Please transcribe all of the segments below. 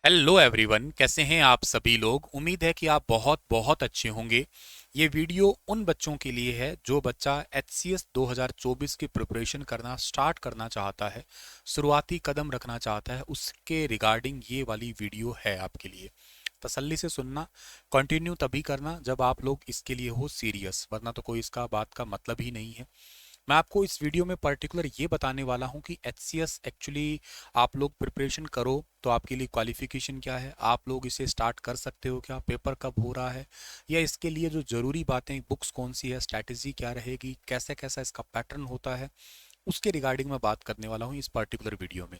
Hello everyone, कैसे हैं आप सभी लोग। उम्मीद है कि आप बहुत बहुत अच्छे होंगे। ये वीडियो उन बच्चों के लिए है जो बच्चा एचसीएस 2024 की प्रिपरेशन करना स्टार्ट करना चाहता है, शुरुआती कदम रखना चाहता है, उसके रिगार्डिंग ये वाली वीडियो है आपके लिए। तसल्ली से सुनना, कंटिन्यू तभी करना जब आप लोग इसके लिए हो सीरियस, वरना तो कोई इसका बात का मतलब ही नहीं है। मैं आपको इस वीडियो में पर्टिकुलर ये बताने वाला हूँ कि एचसीएस एक्चुअली आप लोग प्रिपरेशन करो तो आपके लिए क्वालिफिकेशन क्या है, आप लोग इसे स्टार्ट कर सकते हो क्या, पेपर कब हो रहा है, या इसके लिए जो ज़रूरी बातें, बुक्स कौन सी है, स्ट्रैटेजी क्या रहेगी, कैसे कैसा इसका पैटर्न होता है, उसके रिगार्डिंग मैं बात करने वाला हूँ इस पर्टिकुलर वीडियो में।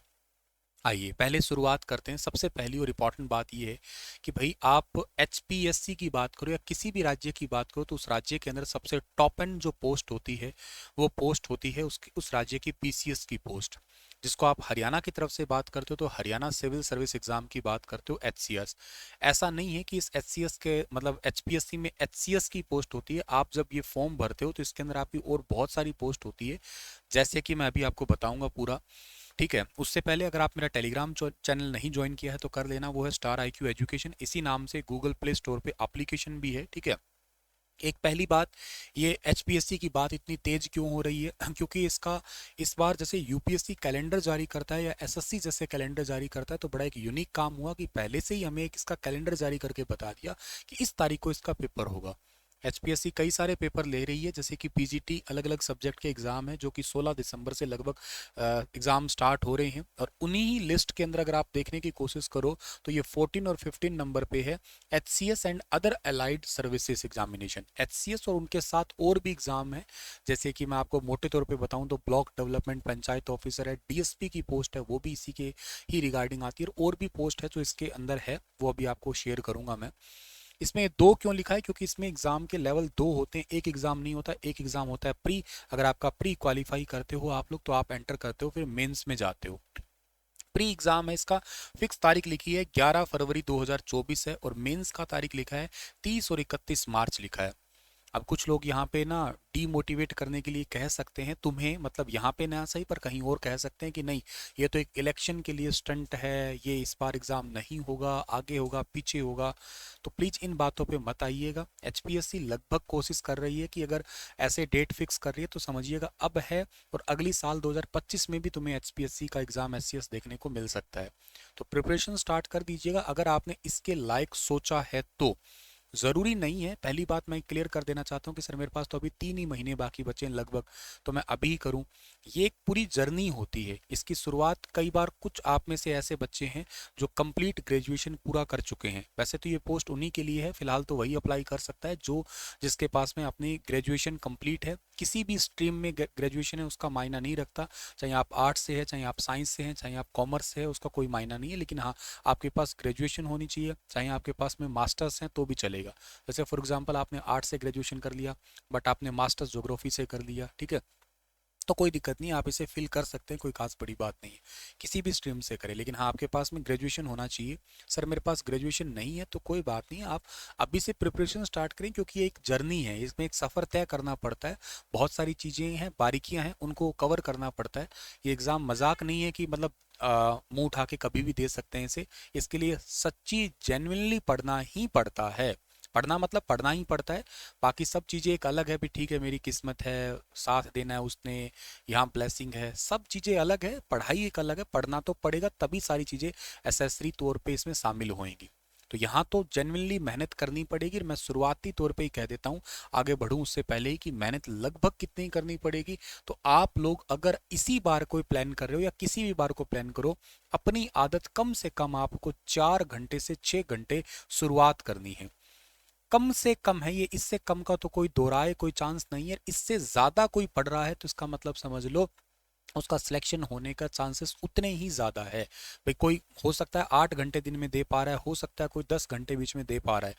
आइए पहले शुरुआत करते हैं। सबसे पहली और इम्पॉर्टेंट बात यह है कि भाई आप एचपीएससी की बात करो या किसी भी राज्य की बात करो तो उस राज्य के अंदर सबसे टॉप एंड जो पोस्ट होती है वो पोस्ट होती है उस राज्य की पीसीएस की पोस्ट। जिसको आप हरियाणा की तरफ से बात करते हो तो हरियाणा सिविल सर्विस एग्जाम की बात करते हो एचसीएस। ऐसा नहीं है कि इस एचसीएस के मतलब एचपीएससी में एचसीएस की पोस्ट होती है। आप जब ये फॉर्म भरते हो तो इसके अंदर आपकी और बहुत सारी पोस्ट होती है, जैसे कि मैं अभी आपको बताऊंगा पूरा। ठीक है, उससे पहले अगर आप मेरा टेलीग्राम चैनल नहीं ज्वाइन किया है तो कर लेना, वो है स्टार IQ एजुकेशन। इसी नाम से गूगल प्ले स्टोर पे एप्लीकेशन भी है। ठीक है। एक पहली बात, ये एचपीएससी की बात इतनी तेज क्यों हो रही है क्योंकि इसका इस बार जैसे यूपीएससी कैलेंडर जारी करता है या एसएससी जैसे कैलेंडर जारी करता है तो बड़ा एक यूनिक काम हुआ कि पहले से ही हमें एक इसका कैलेंडर जारी करके बता दिया कि इस तारीख को इसका पेपर होगा। एचपीएससी कई सारे पेपर ले रही है, जैसे कि पीजीटी अलग अलग सब्जेक्ट के एग्जाम है जो कि 16 दिसंबर से लगभग एग्जाम स्टार्ट हो रहे हैं। और उन्हीं ही लिस्ट के अंदर अगर आप देखने की कोशिश करो तो ये 14 और 15 नंबर पे है HCS and other allied services examination. HCS और उनके साथ और भी एग्जाम है, जैसे कि मैं आपको मोटे तौर पे बताऊं तो ब्लॉक डेवलपमेंट पंचायत ऑफिसर है, डीएसपी की पोस्ट है, वो भी इसी के ही रिगार्डिंग आती है। और भी पोस्ट है जो इसके अंदर है, वो अभी आपको शेयर करूंगा मैं। इसमें दो क्यों लिखा है, क्योंकि इसमें एग्जाम के लेवल दो होते हैं, एक एग्जाम नहीं होता। एक एग्जाम होता है प्री, अगर आपका प्री क्वालिफाई करते हो आप लोग तो आप एंटर करते हो, फिर मेंस में जाते हो। प्री एग्जाम है इसका, फिक्स तारीख लिखी है 11 फरवरी 2024 है, और मेंस का तारीख लिखा है 30 और 31 मार्च लिखा है। अब कुछ लोग यहाँ पे ना डीमोटिवेट करने के लिए कह सकते हैं तुम्हें, मतलब यहाँ पे ना सही पर कहीं और कह सकते हैं कि नहीं, ये तो एक इलेक्शन के लिए स्टंट है, ये इस बार एग्जाम नहीं होगा, आगे होगा, पीछे होगा। तो प्लीज इन बातों पे मत आइएगा। एचपीएससी लगभग कोशिश कर रही है कि अगर ऐसे डेट फिक्स कर रही है तो समझिएगा अब है, और अगली साल 2025 में भी तुम्हें एचपीएससी का एग्जाम एचसीएस देखने को मिल सकता है। तो प्रिपरेशन स्टार्ट कर दीजिएगा अगर आपने इसके लायक सोचा है तो। जरूरी नहीं है, पहली बात मैं क्लियर कर देना चाहता हूँ कि सर मेरे पास तो अभी 3 ही महीने बाकी बचे हैं लगभग, तो मैं अभी ही करूँ। ये एक पूरी जर्नी होती है, इसकी शुरुआत कई बार कुछ आप में से ऐसे बच्चे हैं जो कंप्लीट ग्रेजुएशन पूरा कर चुके हैं। वैसे तो ये पोस्ट उन्हीं के लिए है, फिलहाल तो वही अप्लाई कर सकता है जो जिसके पास में अपनी ग्रेजुएशन कंप्लीट है। किसी भी स्ट्रीम में ग्रेजुएशन है उसका मायना नहीं रखता, चाहे आप आर्ट्स से है, चाहे आप साइंस से हैं, चाहे आप कॉमर्स से है, उसका कोई मायना नहीं है। लेकिन हाँ, आपके पास ग्रेजुएशन होनी चाहिए, चाहे आपके पास में मास्टर्स हैं तो भी चलेगा। जैसे फॉर एग्जांपल आपने आर्ट्स से ग्रेजुएशन कर लिया बट आपने मास्टर्स ज्योग्राफी से कर लिया, ठीक है, तो कोई दिक्कत नहीं, आप इसे फिल कर सकते हैं, कोई खास बड़ी बात नहीं है, किसी भी स्ट्रीम से करें। लेकिन हाँ, आपके पास में ग्रेजुएशन होना चाहिए। सर मेरे पास ग्रेजुएशन नहीं है तो कोई बात नहीं, आप अभी से प्रिपरेशन स्टार्ट करें, क्योंकि ये एक जर्नी है, इसमें एक सफ़र तय करना पड़ता है, बहुत सारी चीज़ें हैं, बारीकियां हैं, उनको कवर करना पड़ता है। ये एग्ज़ाम मजाक नहीं है कि मतलब मुंह उठा के कभी भी दे सकते हैं इसे। इसके लिए सच्ची जेन्युइनली पढ़ना ही पड़ता है। पढ़ना मतलब पढ़ना ही पड़ता है। बाकी सब चीज़ें एक अलग है भी, ठीक है मेरी किस्मत है, साथ देना है उसने, यहाँ ब्लेसिंग है, सब चीज़ें अलग है, पढ़ाई एक अलग है। पढ़ना तो पड़ेगा तभी सारी चीज़ें एसेसरी तौर पे इसमें शामिल होएंगी। तो यहाँ तो जेन्युइनली मेहनत करनी पड़ेगी। मैं शुरुआती तौर पे ही कह देता हूँ, आगे बढ़ूँ उससे पहले ही, कि मेहनत लगभग कितनी करनी पड़ेगी। तो आप लोग अगर इसी बार कोई प्लान कर रहे हो या किसी भी बार को प्लान करो, अपनी आदत कम से कम आपको 4 घंटे से 6 घंटे शुरुआत करनी है। कम से कम है ये, इससे कम का तो कोई दो राय, कोई चांस नहीं है। इससे ज्यादा कोई पढ़ रहा है तो इसका मतलब समझ लो उसका सिलेक्शन होने का चांसेस उतने ही ज्यादा है। भाई कोई हो सकता है 8 घंटे दिन में दे पा रहा है, हो सकता है कोई 10 घंटे बीच में दे पा रहा है।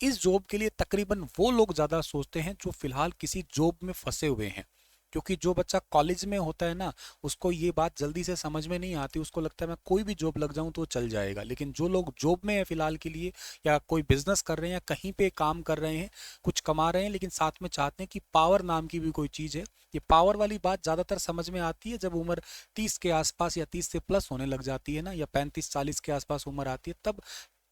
इस जॉब के लिए तकरीबन वो लोग ज्यादा सोचते हैं जो फिलहाल किसी जॉब में फंसे हुए हैं। क्योंकि जो बच्चा कॉलेज में होता है ना, उसको ये बात जल्दी से समझ में नहीं आती, उसको लगता है मैं कोई भी जॉब लग जाऊं तो चल जाएगा। लेकिन जो लोग जॉब में है फिलहाल के लिए, या कोई बिजनेस कर रहे हैं या कहीं पे काम कर रहे हैं, कुछ कमा रहे हैं, लेकिन साथ में चाहते हैं कि पावर नाम की भी कोई चीज़ है, ये पावर वाली बात ज़्यादातर समझ में आती है जब उम्र 30 के आसपास या 30 से प्लस होने लग जाती है ना, या 35-40 के आसपास उम्र आती है, तब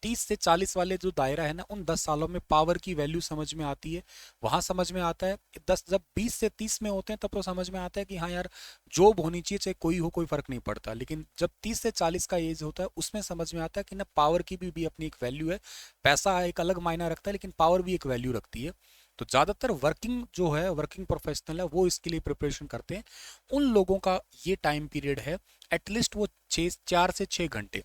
30 से 40 वाले जो दायरा है ना, उन 10 सालों में पावर की वैल्यू समझ में आती है। वहां समझ में आता है। 10 जब 20 से 30 में होते हैं तब तो समझ में आता है कि हाँ यार, जॉब होनी चाहिए, चाहे कोई हो, कोई फर्क नहीं पड़ता। लेकिन जब 30 से 40 का एज होता है, उसमें समझ में आता है कि ना, पावर की भी अपनी एक वैल्यू है। पैसा एक अलग मायना रखता है, लेकिन पावर भी एक वैल्यू रखती है। तो ज़्यादातर वर्किंग जो है, वर्किंग प्रोफेशनल है, वो इसके लिए प्रिपरेशन करते हैं। उन लोगों का ये टाइम पीरियड है, एटलीस्ट वो 4 से 6 घंटे।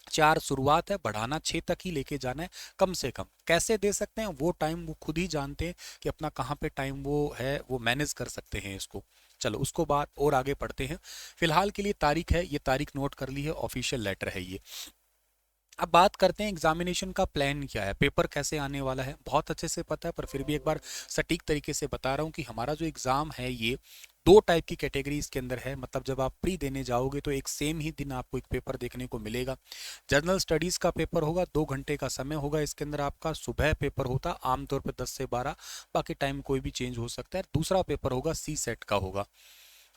4 शुरुआत है, बढ़ाना 6 तक ही लेके जाना है कम से कम। कैसे दे सकते हैं वो टाइम, वो खुद ही जानते हैं कि अपना कहाँ पे टाइम वो है, वो मैनेज कर सकते हैं इसको। चलो उसको बात और आगे पढ़ते हैं। फिलहाल के लिए तारीख है, ये तारीख नोट कर ली है, ऑफिशियल लेटर है ये। अब बात करते हैं एग्जामिनेशन का प्लान क्या है, पेपर कैसे आने वाला है। बहुत अच्छे से पता है, पर फिर भी एक बार सटीक तरीके से बता रहा हूँ कि हमारा जो एग्ज़ाम है ये 2 टाइप की कैटेगरी इसके अंदर है। मतलब जब आप प्री देने जाओगे तो एक सेम ही दिन आपको एक पेपर देखने को मिलेगा। जनरल स्टडीज़ का पेपर होगा, 2 घंटे का समय होगा इसके अंदर आपका। सुबह पेपर होता आमतौर पर 10 से 12, बाकी टाइम कोई भी चेंज हो सकता है। दूसरा पेपर होगा सी सेट का होगा।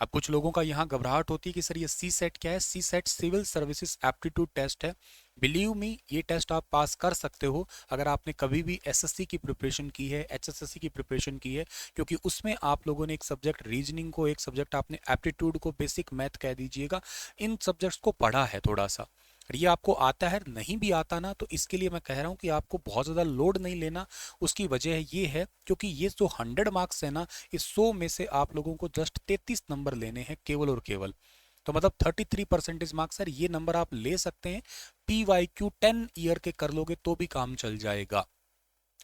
अब कुछ लोगों का यहाँ घबराहट होती है कि सर ये सी सेट क्या है। C SAT civil services aptitude test है। बिलीव मी, ये टेस्ट आप पास कर सकते हो अगर आपने कभी भी एसएससी की प्रिपरेशन की है, एचएसएससी की प्रिपरेशन की है, क्योंकि उसमें आप लोगों ने एक सब्जेक्ट रीजनिंग को, एक सब्जेक्ट आपने एप्टीट्यूड को, बेसिक मैथ कह दीजिएगा, इन सब्जेक्ट्स को पढ़ा है थोड़ा सा। और ये आपको आता है, नहीं भी आता ना, तो इसके लिए मैं कह रहा हूँ कि आपको बहुत ज़्यादा लोड नहीं लेना। उसकी वजह ये है क्योंकि ये जो 100 मार्क्स है ना, इस 100 में से आप लोगों को जस्ट 33 नंबर लेने हैं केवल और केवल। तो मतलब 33% मार्क्स सर, ये नंबर आप ले सकते हैं। PYQ 10 ईयर के कर लोगे तो भी काम चल जाएगा।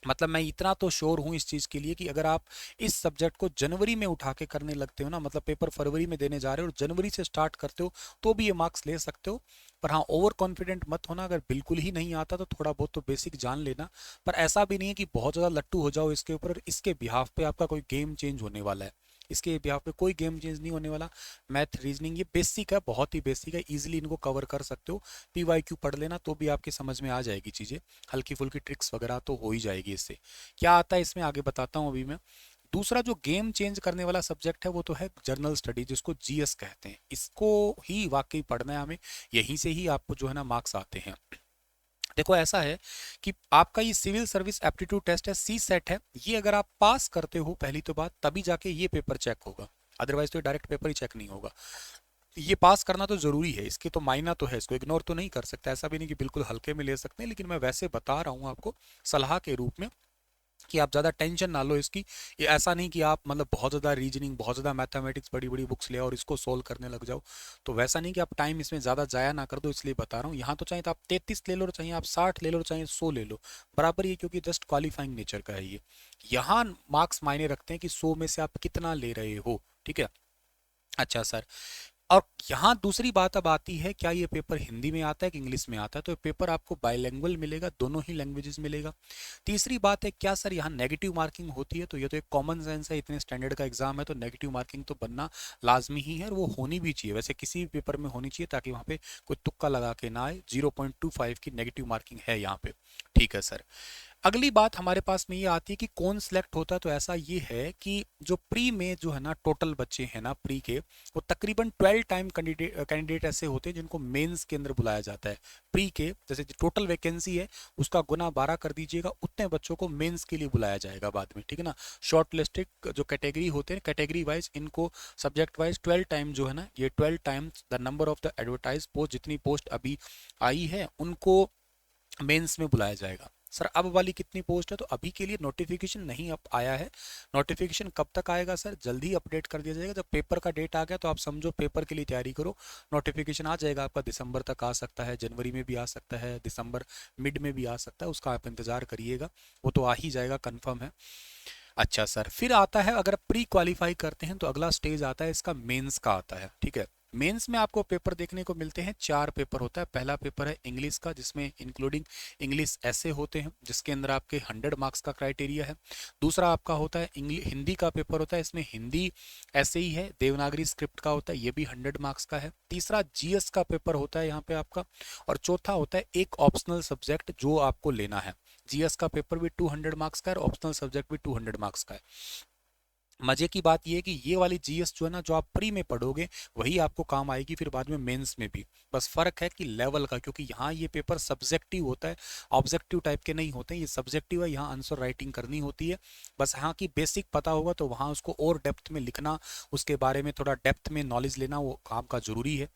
मतलब मैं इतना तो श्योर हूँ इस चीज़ के लिए कि अगर आप इस सब्जेक्ट को जनवरी में उठा के करने लगते हो ना, मतलब पेपर फरवरी में देने जा रहे हो और जनवरी से स्टार्ट करते हो, तो भी ये मार्क्स ले सकते हो। पर हाँ, ओवर कॉन्फिडेंट मत होना। अगर बिल्कुल ही नहीं आता तो थोड़ा बहुत तो बेसिक जान लेना। पर ऐसा भी नहीं है कि बहुत ज़्यादा लट्टू हो जाओ इसके ऊपर। इसके बिहाफ पे आपका कोई गेम चेंज होने वाला है, इसके बिहाफ पे कोई गेम चेंज नहीं होने वाला। मैथ रीजनिंग ये बेसिक है, बहुत ही बेसिक है, इजीली इनको कवर कर सकते हो। PYQ पढ़ लेना तो भी आपकी समझ में आ जाएगी चीज़ें। हल्की फुल्की ट्रिक्स वगैरह तो हो ही जाएगी इससे। क्या आता है इसमें आगे बताता हूँ अभी मैं। दूसरा जो गेम चेंज करने वाला सब्जेक्ट है वो तो है जर्नल स्टडी, जिसको GS कहते हैं। इसको ही वाकई पढ़ना है हमें, यहीं से ही आपको जो है ना मार्क्स आते हैं। देखो ऐसा है कि आपका ये सिविल सर्विस एप्टीट्यूड टेस्ट है, सी सेट है, ये अगर आप पास करते हो पहली तो बात, तभी जाके ये पेपर चेक होगा। अदरवाइज तो डायरेक्ट पेपर ही चेक नहीं होगा। ये पास करना तो जरूरी है, इसके तो मायना तो है, इसको इग्नोर तो नहीं कर सकता। ऐसा भी नहीं कि बिल्कुल हल्के में ले सकते हैं, लेकिन मैं वैसे बता रहा हूँ आपको सलाह के रूप में कि आप ज़्यादा टेंशन ना लो इसकी। ये ऐसा नहीं कि आप मतलब बहुत ज़्यादा रीजनिंग, बहुत ज़्यादा मैथमेटिक्स बड़ी बड़ी बुक्स ले और इसको सोल्व करने लग जाओ। तो वैसा नहीं कि आप टाइम इसमें ज़्यादा जाया ना कर दो, इसलिए बता रहा हूँ। यहाँ तो चाहे तो आप 33 ले लो, चाहे आप 60 ले लो, चाहे 100 ले लो, बराबर ही है, क्योंकि जस्ट क्वालिफाइंग नेचर का है ये। यहाँ मार्क्स मायने रखते हैं कि 100 में से आप कितना ले रहे हो, ठीक है। अच्छा सर, और यहाँ दूसरी बात अब आती है, क्या ये पेपर हिंदी में आता है कि इंग्लिश में आता है। तो ये पेपर आपको बाइलिंगुअल मिलेगा, दोनों ही लैंग्वेजेस मिलेगा। तीसरी बात है, क्या सर यहाँ नेगेटिव मार्किंग होती है। तो ये तो एक कॉमन सेंस है, इतने स्टैंडर्ड का एग्जाम है तो नेगेटिव मार्किंग तो बनना लाजमी ही है, और वो होनी भी चाहिए। वैसे किसी भी पेपर में होनी चाहिए, ताकि वहाँ पे कोई तुक्का लगा के ना आए। 0.25 की नेगेटिव मार्किंग है यहाँ पे, ठीक है सर। अगली बात हमारे पास में ये आती है कि कौन सिलेक्ट होता है। तो ऐसा ये है कि जो प्री में जो है ना टोटल बच्चे हैं ना प्री के, वो तकरीबन 12 टाइम कैंडिडेट ऐसे होते हैं जिनको मेंस के अंदर बुलाया जाता है। प्री के जैसे टोटल वैकेंसी है उसका गुना 12 कर दीजिएगा, उतने बच्चों को मेंस के लिए बुलाया जाएगा बाद में, ठीक है ना। शॉर्ट लिस्टेड जो कैटेगरी होते हैं, कैटेगरी वाइज इनको सब्जेक्ट वाइज 12 टाइम जो है ना, ये 12 times the number of the advertise post, जितनी पोस्ट अभी आई है उनको मेंस में बुलाया जाएगा। सर अब वाली कितनी पोस्ट है, तो अभी के लिए नोटिफिकेशन नहीं अब आया है। नोटिफिकेशन कब तक आएगा सर, जल्दी अपडेट कर दिया जाएगा। जब पेपर का डेट आ गया तो आप समझो पेपर के लिए तैयारी करो। नोटिफिकेशन आ जाएगा आपका, दिसंबर तक आ सकता है, जनवरी में भी आ सकता है, दिसंबर मिड में भी आ सकता है, उसका आप इंतजार करिएगा, वो तो आ ही जाएगा, कन्फर्म है। अच्छा सर, फिर आता है अगर प्री क्वालिफाई करते हैं तो अगला स्टेज आता है इसका मेंस का आता है, ठीक है। मेंस में आपको पेपर देखने को मिलते हैं, 4 पेपर होता है। पहला पेपर है इंग्लिश का, जिसमें इंक्लूडिंग इंग्लिश ऐसे होते हैं, जिसके अंदर आपके 100 मार्क्स का क्राइटेरिया है। दूसरा आपका होता है हिंदी का पेपर होता है, इसमें हिंदी ऐसे ही है, देवनागरी स्क्रिप्ट का होता है, ये भी 100 मार्क्स का है। तीसरा जीएस का पेपर होता है यहाँ पे आपका, और चौथा होता है एक ऑप्शनल सब्जेक्ट जो आपको लेना है। जीएस का पेपर भी 200 मार्क्स का है, ऑप्शनल सब्जेक्ट भी 200 मार्क्स का है। मजे की बात यह है कि ये वाली जीएस जो है ना, जो आप प्री में पढ़ोगे वही आपको काम आएगी फिर बाद में मेंस में भी। बस फर्क है कि लेवल का, क्योंकि यहाँ ये पेपर सब्जेक्टिव होता है, ऑब्जेक्टिव टाइप के नहीं होते हैं, ये सब्जेक्टिव है, यहाँ आंसर राइटिंग करनी होती है। बस यहाँ की बेसिक पता होगा तो वहाँ उसको और डेप्थ में लिखना, उसके बारे में थोड़ा डेप्थ में नॉलेज लेना वो काम का जरूरी है।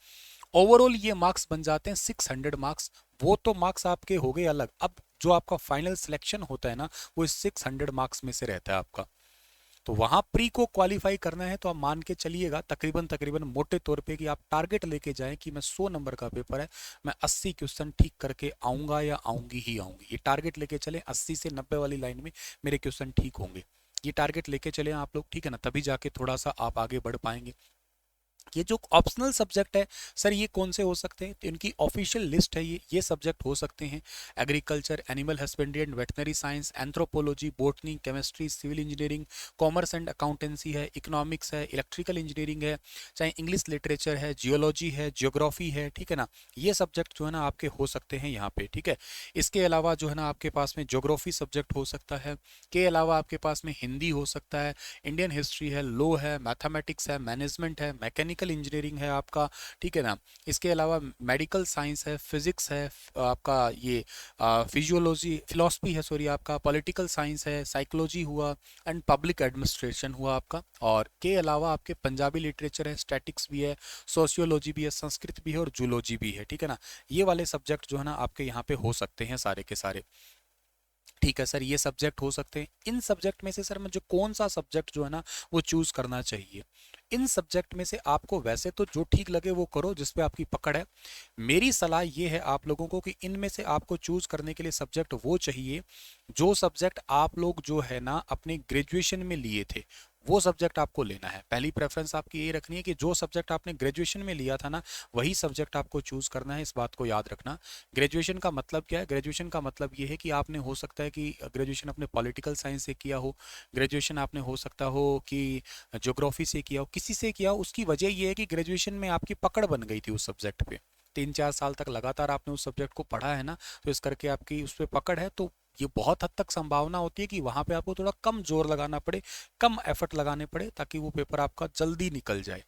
ओवरऑल ये मार्क्स बन जाते हैं 600 मार्क्स। वो तो मार्क्स आपके हो गए अलग, अब जो आपका फाइनल सिलेक्शन होता है ना, वो इस 600 मार्क्स में से रहता है आपका। तो वहां प्री को क्वालिफाई करना है तो आप मान के चलिएगा तकरीबन तकरीबन मोटे तौर पे कि आप टारगेट लेके जाएं कि मैं 100 नंबर का पेपर है, मैं 80 क्वेश्चन ठीक करके आऊंगा या आऊंगी ही आऊंगी। ये टारगेट लेके चले, 80 से 90 वाली लाइन में मेरे क्वेश्चन ठीक होंगे, ये टारगेट लेके चले आप लोग, ठीक है ना, तभी जाके थोड़ा सा आप आगे बढ़ पाएंगे। ये जो ऑप्शनल सब्जेक्ट है सर, ये कौन से हो सकते हैं, तो इनकी ऑफिशियल लिस्ट है, ये सब्जेक्ट हो सकते हैं agriculture, animal husbandry and veterinary science, anthropology, botany, chemistry, civil engineering, commerce and accountancy है, इकोनॉमिक्स है, इलेक्ट्रिकल इंजीनियरिंग है, चाहे इंग्लिश लिटरेचर है, जियोलॉजी है, जियोग्राफी है, ठीक है ना। ये सब्जेक्ट जो है ना आपके हो सकते हैं यहाँ पे, ठीक है। इसके अलावा जो है ना आपके पास में ज्योग्राफी सब्जेक्ट हो सकता है, के अलावा आपके पास में हिंदी हो सकता है, इंडियन हिस्ट्री है, लॉ है, मैथमेटिक्स है, मैनेजमेंट है, मैकेनिकल इंजीनियरिंग है आपका, ठीक है ना। इसके अलावा मेडिकल साइंस है, फिजिक्स है, आपका ये फिजियोलॉजी फिलॉसफी है, सॉरी आपका पॉलिटिकल साइंस है, साइकोलॉजी हुआ, एंड पब्लिक एडमिनिस्ट्रेशन हुआ आपका। और के अलावा आपके पंजाबी लिटरेचर है, स्टैटिक्स भी है, सोशियोलॉजी भी है, संस्कृत भी है और जूलॉजी भी है, ठीक है ना। ये वाले सब्जेक्ट जो है ना आपके यहाँ पे हो सकते हैं सारे के सारे, ठीक है सर, ये सब्जेक्ट हो सकते हैं। इन सब्जेक्ट में से सर मुझे कौन सा सब्जेक्ट जो है ना वो चूज करना चाहिए, इन सब्जेक्ट में से आपको वैसे तो जो ठीक लगे वो करो, जिस पे आपकी पकड़ है। मेरी सलाह ये है आप लोगों को कि इनमें से आपको चूज करने के लिए सब्जेक्ट वो चाहिए जो सब्जेक्ट आप लोग जो है ना अपने ग्रेजुएशन में लिए थे, वो सब्जेक्ट आपको लेना है। पहली प्रेफरेंस आपकी ये रखनी है कि जो सब्जेक्ट आपने ग्रेजुएशन में लिया था ना, वही सब्जेक्ट आपको चूज करना है, इस बात को याद रखना। ग्रेजुएशन का मतलब क्या है, ग्रेजुएशन का मतलब ये है कि आपने हो सकता है कि ग्रेजुएशन अपने पॉलिटिकल साइंस से किया हो, ग्रेजुएशन आपने हो सकता हो कि ज्योग्राफी से किया हो, किसी से किया हो। उसकी वजह ये है कि ग्रेजुएशन में आपकी पकड़ बन गई थी उस सब्जेक्ट पे, 3-4 साल तक लगातार आपने उस सब्जेक्ट को पढ़ा है ना, तो इस करके आपकी उस पर पकड़ है। तो ये बहुत हद तक संभावना होती है कि वहां पे आपको थोड़ा कम जोर लगाना पड़े, कम एफर्ट लगाने पड़े, ताकि वो पेपर आपका जल्दी निकल जाए।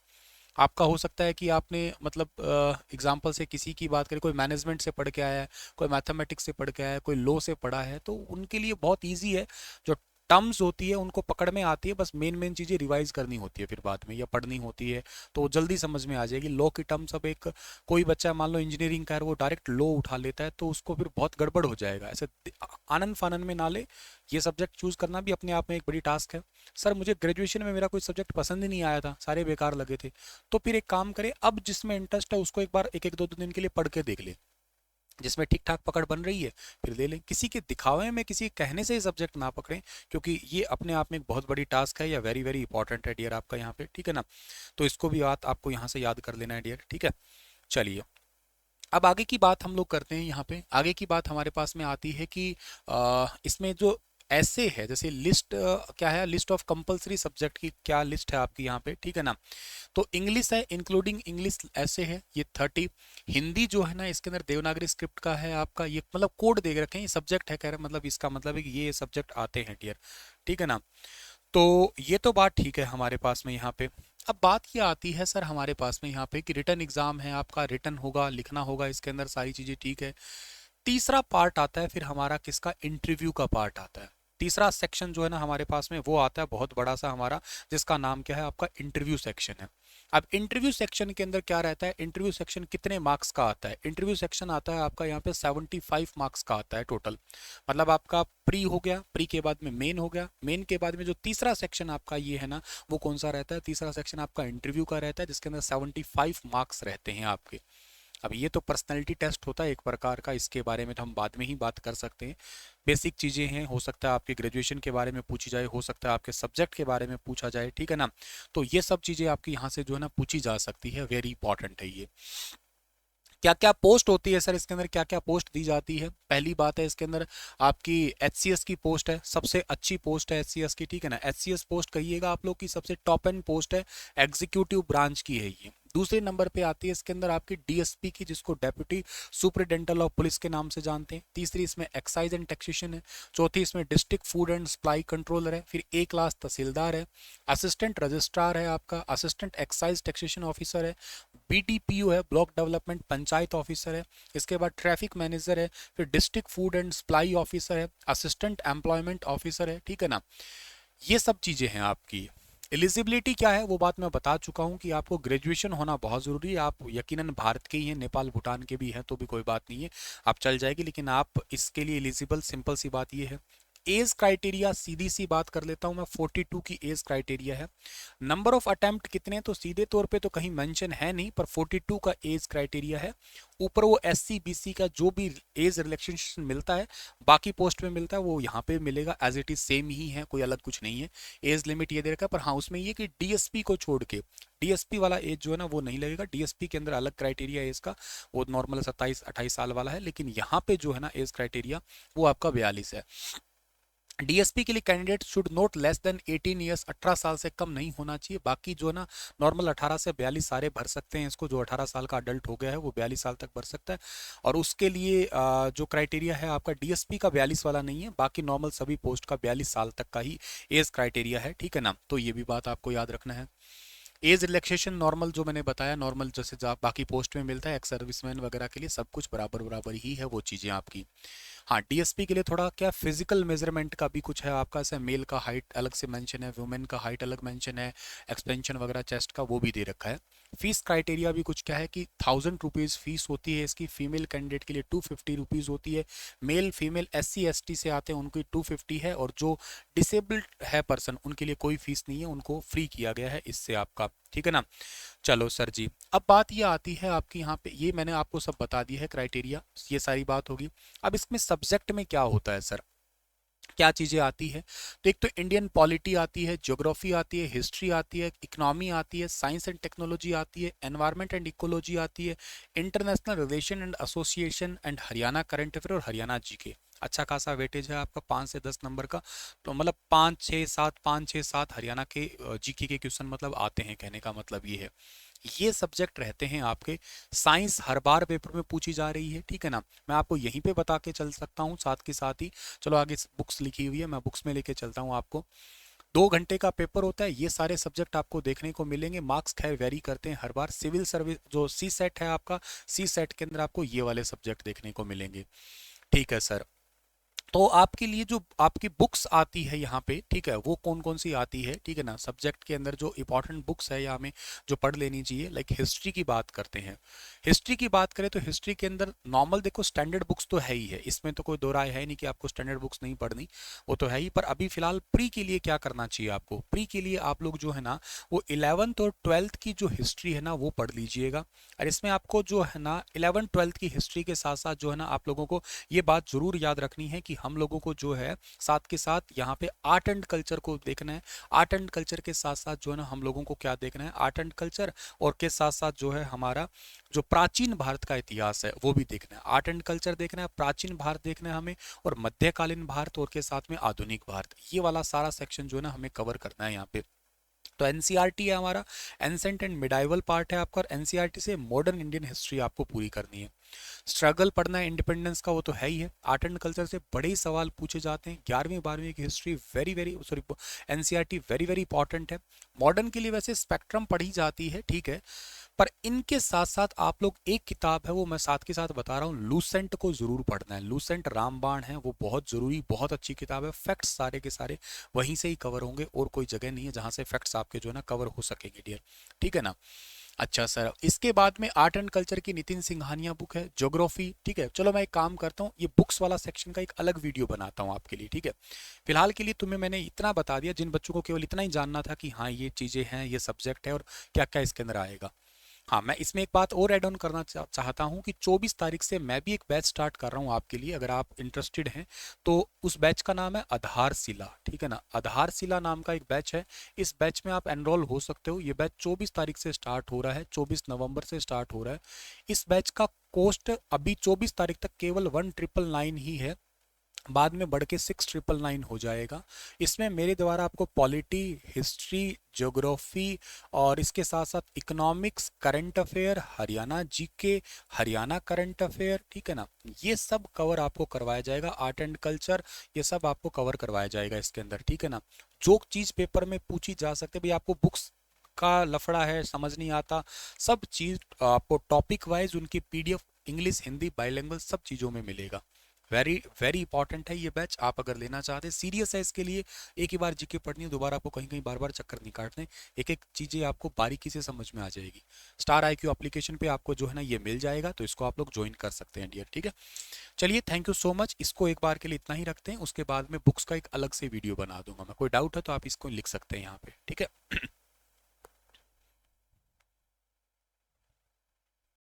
आपका हो सकता है कि आपने मतलब एग्जाम्पल से किसी की बात करें, कोई मैनेजमेंट से पढ़ के आया है, कोई मैथमेटिक्स से पढ़ के आया है, कोई लॉ से पढ़ा है, तो उनके लिए बहुत ईजी है। जो टर्म्स होती है उनको पकड़ में आती है, बस मेन मेन चीज़ें रिवाइज करनी होती है फिर बाद में, या पढ़नी होती है, तो जल्दी समझ में आ जाएगी। लॉ की टर्म्स, अब एक कोई बच्चा मान लो इंजीनियरिंग का है, वो डायरेक्ट लॉ उठा लेता है तो उसको फिर बहुत गड़बड़ हो जाएगा। ऐसे आनंद फानन में ना ले, ये सब्जेक्ट चूज करना भी अपने आप में एक बड़ी टास्क है। सर मुझे ग्रेजुएशन में मेरा कोई सब्जेक्ट पसंद ही नहीं आया था, सारे बेकार लगे थे, तो फिर एक काम करें, अब जिसमें इंटरेस्ट है उसको एक बार एक एक दो दो दिन के लिए पढ़ के देख ले, जिसमें ठीक ठाक पकड़ बन रही है फिर ले लें। किसी के दिखावे में, किसी के कहने से ही सब्जेक्ट ना पकड़ें, क्योंकि ये अपने आप में एक बहुत बड़ी टास्क है, या वेरी वेरी इंपॉर्टेंट है डियर आपका यहाँ पे, ठीक है ना। तो इसको भी बात आपको यहाँ से याद कर लेना है डियर, ठीक है। चलिए अब आगे की बात हम लोग करते हैं। यहाँ पे आगे की बात हमारे पास में आती है कि इसमें जो ऐसे है, जैसे लिस्ट क्या है, लिस्ट ऑफ कंपलसरी सब्जेक्ट की क्या लिस्ट है आपकी यहाँ पे, ठीक है ना। तो इंग्लिश है, इंक्लूडिंग इंग्लिश ऐसे है ये 30। हिंदी जो है ना इसके अंदर देवनागरी स्क्रिप्ट का है आपका, ये मतलब कोड दे रखे हैं, ये सब्जेक्ट है कह रहे हैं, मतलब इसका मतलब है कि ये सब्जेक्ट आते हैं डियर, ठीक है ना। तो ये तो बात ठीक है हमारे पास में यहाँ पे। अब बात ये आती है सर हमारे पास में यहाँ पे कि रिटर्न एग्जाम है आपका, रिटर्न होगा, लिखना होगा, इसके अंदर सारी चीजें ठीक है। तीसरा पार्ट आता है फिर हमारा किसका, इंटरव्यू का पार्ट आता है। तीसरा सेक्शन जो है ना हमारे पास में वो आता है बहुत बड़ा सा हमारा, जिसका नाम क्या है आपका, इंटरव्यू सेक्शन है। अब इंटरव्यू सेक्शन के अंदर क्या रहता है, इंटरव्यू सेक्शन कितने मार्क्स का आता है, इंटरव्यू सेक्शन आता है आपका यहाँ पे 75 मार्क्स का आता है टोटल। मतलब आपका प्री हो गया, प्री के बाद में मेन हो गया, मेन के बाद में जो तीसरा सेक्शन आपका ये है ना, वो कौन सा रहता है, तीसरा सेक्शन आपका इंटरव्यू का रहता है, जिसके अंदर 75 मार्क्स रहते हैं आपके। अब ये तो पर्सनैलिटी टेस्ट होता है एक प्रकार का, इसके बारे में तो हम बाद में ही बात कर सकते हैं। बेसिक चीज़ें हैं, हो सकता है आपके ग्रेजुएशन के बारे में पूछी जाए, हो सकता है आपके सब्जेक्ट के बारे में पूछा जाए, ठीक है ना। तो ये सब चीज़ें आपकी यहाँ से जो है ना पूछी जा सकती है, वेरी इंपॉर्टेंट है ये। क्या क्या पोस्ट होती है सर इसके अंदर, क्या क्या पोस्ट दी जाती है? पहली बात है इसके अंदर आपकी एचसीएस की पोस्ट है, सबसे अच्छी पोस्ट है एचसीएस की, ठीक है ना। एचसीएस पोस्ट कहिएगा आप लोग की सबसे टॉप एंड पोस्ट है, एग्जीक्यूटिव ब्रांच की है ये। दूसरे नंबर पे आती है इसके अंदर आपकी डीएसपी की, जिसको डेप्यूटी सुपरिटेंडेंट ऑफ पुलिस के नाम से जानते हैं। तीसरी इसमें एक्साइज एंड टैक्सेशन है। चौथी इसमें district food and supply controller है। फिर ए क्लास तहसीलदार है। असिस्टेंट रजिस्ट्रार है आपका, असिस्टेंट एक्साइज टैक्सेशन ऑफिसर है। बीडीपीओ है, ब्लॉक डेवलपमेंट पंचायत ऑफिसर है। इसके बाद ट्रैफिक मैनेजर है। फिर district food and supply officer है, असिस्टेंट एम्प्लॉयमेंट ऑफिसर है, ठीक है ना। ये सब चीज़ें हैं आपकी। एलिजिबिलिटी क्या है वो बात मैं बता चुका हूं कि आपको ग्रेजुएशन होना बहुत ज़रूरी है। आप यकीनन भारत के ही हैं, नेपाल भूटान के भी हैं तो भी कोई बात नहीं है, आप चल जाएगी, लेकिन आप इसके लिए एलिजिबल, सिंपल सी बात ये है। एज क्राइटेरिया सीधी सी बात कर लेता हूं मैं, 42 की एज क्राइटेरिया है। नंबर ऑफ अटेम्प्ट कितने, तो सीधे तौर पे तो कहीं मेंशन है नहीं, पर 42 का एज क्राइटेरिया है। ऊपर वो एससी बीसी का जो भी एज रिलैक्सेशन मिलता है बाकी पोस्ट में मिलता है वो यहाँ पे मिलेगा, एज इट इज सेम ही है, कोई अलग कुछ नहीं है। एज लिमिट ये दे रखा है, पर हाँ उसमें ये कि डीएसपी को छोड़ के, डीएसपी वाला एज जो है ना वो नहीं लगेगा। डीएसपी के अंदर अलग क्राइटेरिया है इसका, वो नॉर्मल 27-28 साल वाला है, लेकिन यहाँ पे जो है ना एज क्राइटेरिया वो आपका 42 है। डीएसपी के लिए candidate should not less than 18 years, 18 साल से कम नहीं होना चाहिए। बाकी जो है ना नॉर्मल 18 से 42 सारे भर सकते हैं इसको, जो 18 साल का अडल्ट हो गया है वो 42 साल तक भर सकता है। और उसके लिए जो क्राइटेरिया है आपका डीएसपी का 42 वाला नहीं है, बाकी नॉर्मल सभी पोस्ट का 42 साल तक का ही एज क्राइटेरिया है, ठीक है ना। तो ये भी बात आपको याद रखना है। एज रिलैक्सेशन नॉर्मल जो मैंने बताया, नॉर्मल जैसे बाकी पोस्ट में मिलता है, एक्स सर्विसमैन वगैरह के लिए सब कुछ बराबर बराबर ही है वो चीज़ें आपकी। हाँ डीएसपी के लिए थोड़ा क्या फिजिकल मेजरमेंट का भी कुछ है आपका, जैसे मेल का हाइट अलग से मेंशन है, वुमेन का हाइट अलग मेंशन है, एक्सपेंशन वगैरह चेस्ट का वो भी दे रखा है। फीस क्राइटेरिया भी कुछ क्या है कि 1000 रुपीज़ फीस होती है इसकी, फीमेल कैंडिडेट के लिए 250 रुपीज़ होती है। मेल फीमेल एससी एसटी से आते हैं उनकी 250 है, और जो डिसेबल्ड है पर्सन उनके लिए कोई फीस नहीं है, उनको फ्री किया गया है इससे आपका, ठीक है ना। चलो सर जी, अब बात ये आती है आपकी यहाँ पे, ये मैंने आपको सब बता दिया है क्राइटेरिया, ये सारी बात होगी। अब इसमें सब्जेक्ट में क्या होता है सर, क्या चीज़ें आती है? तो एक तो इंडियन पॉलिटी आती है, ज्योग्राफी आती है, हिस्ट्री आती है, इकोनॉमी आती है, साइंस एंड टेक्नोलॉजी आती है, एनवायरनमेंट एंड इकोलॉजी आती है, international relation and association and Haryana current affair और हरियाणा जीके। अच्छा खासा वेटेज है आपका 5 से 10 नंबर का, तो मतलब 5 6 7 हरियाणा के जीके के क्वेश्चन मतलब आते हैं, कहने का मतलब ये है। ये सब्जेक्ट रहते हैं आपके। साइंस हर बार पेपर में पूछी जा रही है, ठीक है ना, मैं आपको यहीं पे बता के चल सकता हूँ साथ के साथ ही। चलो आगे बुक्स लिखी हुई है, मैं बुक्स में लेके चलता हूँ आपको। 2 घंटे का पेपर होता है, ये सारे सब्जेक्ट आपको देखने को मिलेंगे। मार्क्स खैर वेरी करते हैं हर बार। सिविल सर्विस जो सी सेट है आपका, सी सेट के अंदर आपको ये वाले सब्जेक्ट देखने को मिलेंगे, ठीक है सर। तो आपके लिए जो आपकी बुक्स आती है यहाँ पे, ठीक है, वो कौन कौन सी आती है, ठीक है ना। सब्जेक्ट के अंदर जो इंपॉर्टेंट बुक्स है या हमें जो पढ़ लेनी चाहिए, लाइक हिस्ट्री की बात करते हैं। हिस्ट्री की बात करें तो हिस्ट्री के अंदर नॉर्मल देखो स्टैंडर्ड बुक्स तो है ही है, इसमें तो कोई दो राय है नहीं कि आपको स्टैंडर्ड बुक्स नहीं पढ़नी, वो तो है ही। पर अभी फिलहाल प्री के लिए क्या करना चाहिए आपको, प्री के लिए आप लोग जो है ना वो 11th और 12th की जो हिस्ट्री है ना वो पढ़ लीजिएगा। और इसमें आपको जो है ना 11th-12th की हिस्ट्री के साथ साथ जो है ना आप लोगों को ये बात जरूर याद रखनी है कि हम लोगों को जो है साथ के साथ यहाँ पे आर्ट एंड कल्चर को देखना है। आर्ट एंड कल्चर के साथ साथ जो है ना हम लोगों को क्या देखना है, आर्ट एंड कल्चर और के साथ साथ जो है हमारा जो प्राचीन भारत का इतिहास है वो भी देखना है। आर्ट एंड कल्चर देखना है, प्राचीन भारत देखना है हमें, और मध्यकालीन भारत और के साथ में आधुनिक भारत, ये वाला सारा सेक्शन जो है ना हमें कवर करना है यहाँ पे। तो एनसीईआरटी है हमारा, एंसेंट एंड मिडाइवल पार्ट है आपका, और एनसीईआरटी से मॉडर्न इंडियन हिस्ट्री आपको पूरी करनी है। स्ट्रगल पढ़ना है इंडिपेंडेंस का, वो तो है ही है। आर्ट एंड कल्चर से बड़े ही सवाल पूछे जाते हैं, 11वीं 12वीं की history very very sorry NCERT very very important है। मॉडर्न के लिए वैसे स्पेक्ट्रम पढ़ी जाती है, ठीक है, पर इनके साथ साथ आप लोग एक किताब है वो मैं साथ के साथ बता रहा हूँ, लूसेंट को जरूर पढ़ना है। लूसेंट रामबाण है, वो बहुत जरूरी बहुत अच्छी किताब है। फैक्ट्स सारे के सारे वहीं से ही कवर होंगे, और कोई जगह नहीं है जहां से फैक्ट्स आपके जो है ना कवर हो सकेंगे डियर, ठीक है ना। अच्छा सर, इसके बाद में आर्ट एंड कल्चर की नितिन सिंघानिया बुक है, ज्योग्राफी, ठीक है। चलो मैं एक काम करता हूँ, ये बुक्स वाला सेक्शन का एक अलग वीडियो बनाता हूँ आपके लिए, ठीक है। फिलहाल के लिए तुम्हें मैंने इतना बता दिया, जिन बच्चों को केवल इतना ही जानना था कि हाँ ये चीज़ें हैं, ये सब्जेक्ट है और क्या क्या इसके अंदर आएगा। हाँ, मैं इसमें एक बात और ऐड ऑन करना चाहता हूँ कि 24 तारीख से मैं भी एक बैच स्टार्ट कर रहा हूँ आपके लिए, अगर आप इंटरेस्टेड हैं तो। उस बैच का नाम है आधारशिला, ठीक है ना, आधारशिला नाम का एक बैच है। इस बैच में आप एनरोल हो सकते हो। ये बैच 24 तारीख से स्टार्ट हो रहा है, 24 नवंबर से स्टार्ट हो रहा है। इस बैच का कॉस्ट अभी 24 तारीख तक केवल 1999 ही है, बाद में बढ़ के 6999 हो जाएगा। इसमें मेरे द्वारा आपको पॉलिटी, हिस्ट्री, ज्योग्राफी और इसके साथ साथ economics, current affair, Haryana GK, Haryana current affair, ठीक है ना, ये सब कवर आपको करवाया जाएगा। आर्ट एंड कल्चर, ये सब आपको कवर करवाया जाएगा इसके अंदर, ठीक है ना। जो चीज़ पेपर में पूछी जा सकती है भाई, आपको बुक्स का लफड़ा है, समझ नहीं आता, सब चीज़ आपको टॉपिक वाइज उनकी पीडीएफ इंग्लिश हिंदी बाइलिंगुअल सब चीज़ों में मिलेगा। वेरी वेरी इंपॉर्टेंट है ये बैच, आप अगर लेना चाहते हैं, सीरियस है इसके लिए। एक ही बार जीके पढ़नी है, दोबारा आपको कहीं कहीं बार बार चक्कर नहीं काटने, एक एक चीज़ें आपको बारीकी से समझ में आ जाएगी। स्टार IQ एप्लीकेशन पे आपको जो है ना ये मिल जाएगा, तो इसको आप लोग ज्वाइन कर सकते हैं डियर, ठीक है। चलिए, थैंक यू सो मच। इसको एक बार के लिए इतना ही रखते हैं, उसके बाद में बुक्स का एक अलग से वीडियो बना दूंगा मैं। कोई डाउट है तो आप इसको लिख सकते हैं यहाँ पे, ठीक है।